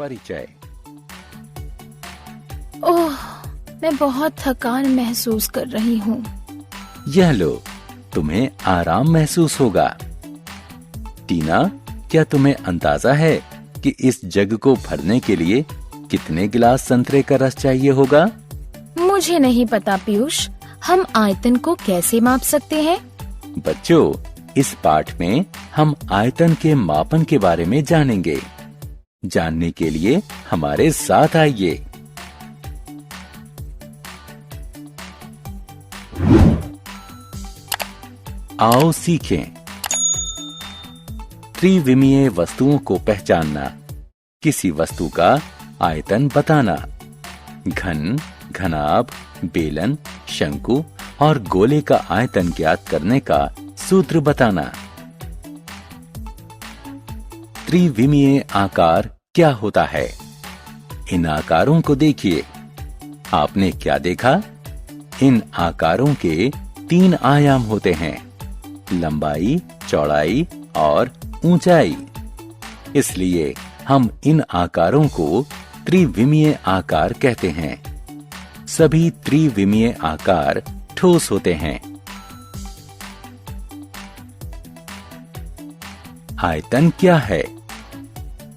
परिचय। ओह, मैं बहुत थकान महसूस कर रही हूँ। यह लो, तुम्हें आराम महसूस होगा। टीना, क्या तुम्हें अंदाजा है कि इस जग को भरने के लिए कितने गिलास संतरे का रस चाहिए होगा? मुझे नहीं पता पीयूष, हम आयतन को कैसे माप सकते हैं? बच्चों, इस पाठ में हम आयतन के मापन के बारे में जानेंगे। जानने के लिए हमारे साथ आइए। आओ सीखें। त्रिविमीय वस्तुओं को पहचानना, किसी वस्तु का आयतन बताना, घन, घनाभ, बेलन, शंकु और गोले का आयतन ज्ञात करने का सूत्र बताना। त्रिविमीय आकार क्या होता है? इन आकारों को देखिए। आपने क्या देखा? इन आकारों के 3 आयाम होते हैं, लंबाई, चौड़ाई और ऊंचाई। इसलिए हम इन आकारों को त्रिविमीय आकार कहते हैं। सभी त्रिविमीय आकार ठोस होते हैं। आयतन क्या है?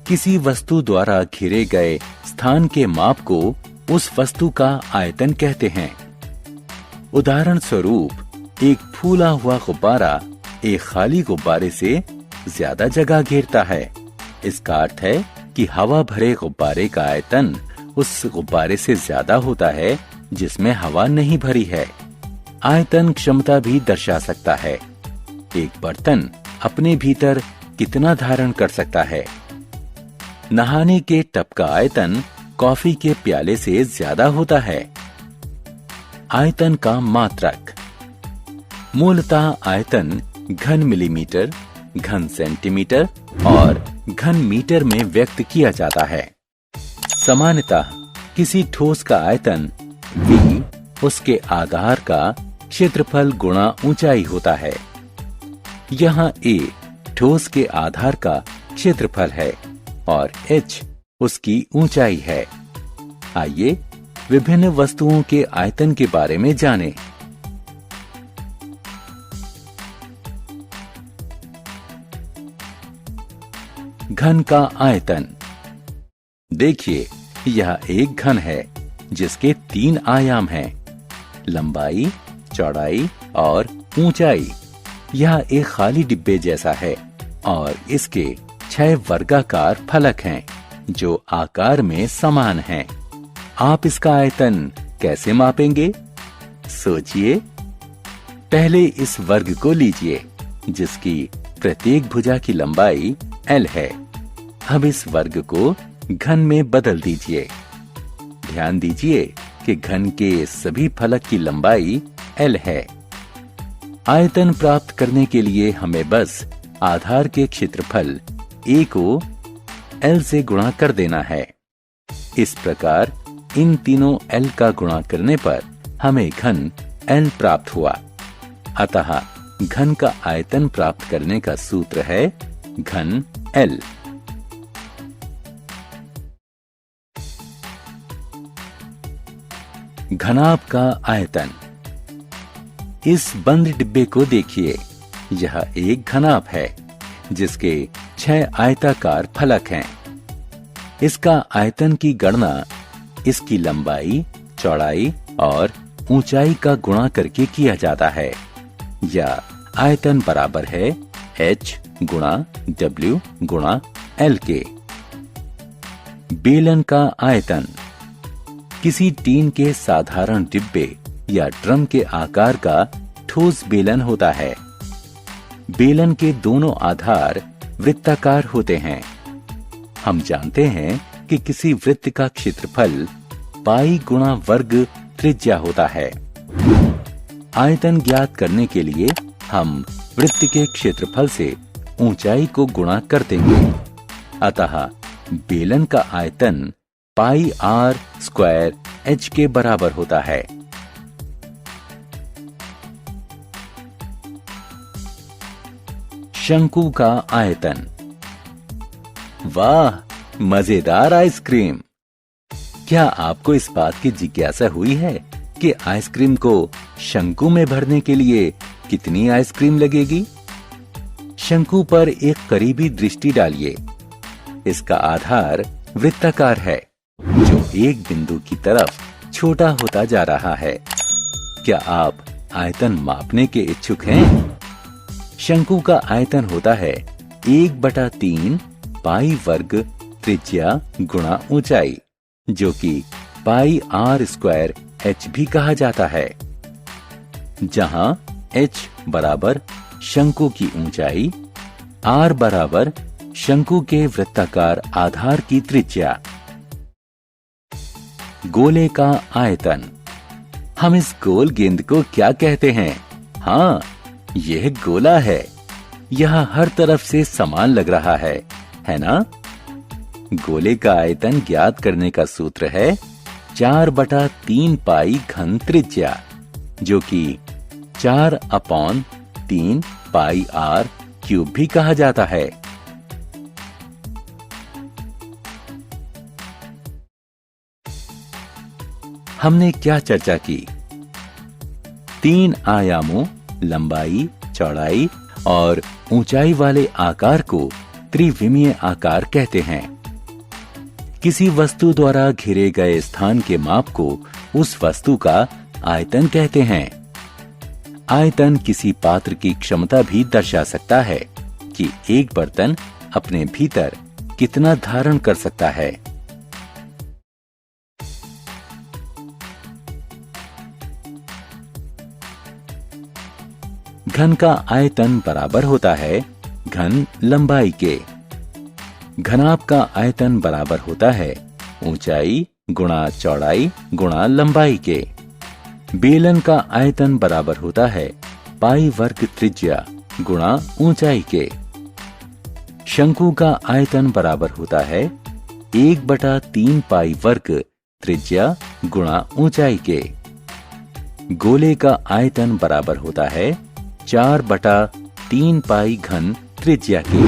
किसी वस्तु द्वारा घिरे गए स्थान के माप को उस वस्तु का आयतन कहते हैं। उदाहरण स्वरूप, एक फूला हुआ गुब्बारा एक खाली गुब्बारे से ज्यादा जगह घेरता है। इसका अर्थ है कि हवा भरे गुब्बारे का आयतन उस गुब्बारे से ज्यादा होता है जिसमें हवा नहीं भरी है। आयतन क्षमता भी दर्शा सकता है। एक बर्तन अपने भीतर कितना धारण कर सकता है? नहाने के टब का आयतन कॉफी के प्याले से ज्यादा होता है। आयतन का मात्रक। मूलतः आयतन घन मिलीमीटर, घन सेंटीमीटर और घन मीटर में व्यक्त किया जाता है। सामान्यतः किसी ठोस का आयतन V उसके आधार का क्षेत्रफल गुणा ऊंचाई होता है। यहाँ A ठोस के आधार का क्षेत्रफल है और h उसकी ऊंचाई है। आइए विभिन्न वस्तुओं के आयतन के बारे में जानें। घन का आयतन। देखिए, यह एक घन है जिसके 3 आयाम हैं, लंबाई, चौड़ाई और ऊंचाई। यह एक खाली डिब्बे जैसा है और इसके 6 वर्गाकार फलक हैं जो आकार में समान हैं। आप इसका आयतन कैसे मापेंगे? सोचिए। पहले इस वर्ग को लीजिए जिसकी प्रत्येक भुजा की लंबाई L है। अब इस वर्ग को घन में बदल दीजिए। ध्यान दीजिए कि घन के सभी फलक की लंबाई L है। आयतन प्राप्त करने के लिए हमें बस आधार के क्षेत्रफल A को L से गुणा कर देना है। इस प्रकार इन तीनों L का गुणा करने पर हमें घन L प्राप्त हुआ। अतः घन का आयतन प्राप्त करने का सूत्र है घन L। घनाभ का आयतन। इस बंद डिब्बे को देखिए। यह एक घनाभ है जिसके 6 आयताकार फलक हैं। इसका आयतन की गणना इसकी लंबाई, चौड़ाई और ऊंचाई का गुणा करके किया जाता है। या आयतन बराबर है h गुणा w गुणा l के। बेलन का आयतन। किसी टीन के साधारण डिब्बे या ड्रम के आकार का ठोस बेलन होता है। बेलन के दोनों आधार वृत्ताकार होते हैं। हम जानते हैं कि किसी वृत्त का क्षेत्रफल पाई गुणा वर्ग त्रिज्या होता है। आयतन ज्ञात करने के लिए हम वृत्त के क्षेत्रफल से ऊंचाई को गुणा कर देंगे। अतः बेलन का आयतन पाई r स्क्वायर h के बराबर होता है। शंकु का आयतन। वाह, मजेदार आइसक्रीम। क्या आपको इस बात की जिज्ञासा हुई है कि आइसक्रीम को शंकु में भरने के लिए कितनी आइसक्रीम लगेगी? शंकु पर एक करीबी दृष्टि डालिए। इसका आधार वृत्ताकार है, जो एक बिंदु की तरफ छोटा होता जा रहा है। क्या आप आयतन मापने के इच्छुक हैं? शंकु का आयतन होता है 1/3 पाई वर्ग त्रिज्या गुणा ऊंचाई, जो कि पाई r² h भी कहा जाता है, जहां h बराबर शंकु की ऊंचाई, r बराबर शंकु के वृत्ताकार आधार की त्रिज्या। गोले का आयतन। हम इस गोल गेंद को क्या कहते हैं? हाँ, यह गोला है। यह हर तरफ से समान लग रहा है ना? गोले का आयतन ज्ञात करने का सूत्र है 4/3 पाई घन त्रिज्या, जो कि 4/3 पाई r³ भी कहा जाता है। हमने क्या चर्चा की? 3 आयामों लंबाई, चौड़ाई और ऊंचाई वाले आकार को त्रिविमीय आकार कहते हैं। किसी वस्तु द्वारा घिरे गए स्थान के माप को उस वस्तु का आयतन कहते हैं। आयतन किसी पात्र की क्षमता भी दर्शा सकता है कि एक बर्तन अपने भीतर कितना धारण कर सकता है। घन का आयतन बराबर होता है घन लंबाई के। घनाभ का आयतन बराबर होता है ऊंचाई गुणा चौड़ाई गुणा लंबाई के। बेलन का आयतन बराबर होता है पाई वर्ग त्रिज्या गुणा ऊंचाई के। शंकु का आयतन बराबर होता है 1/3 पाई वर्ग त्रिज्या गुणा ऊंचाई के। गोले का आयतन बराबर होता है 4/3 पाई घन त्रिज्या के।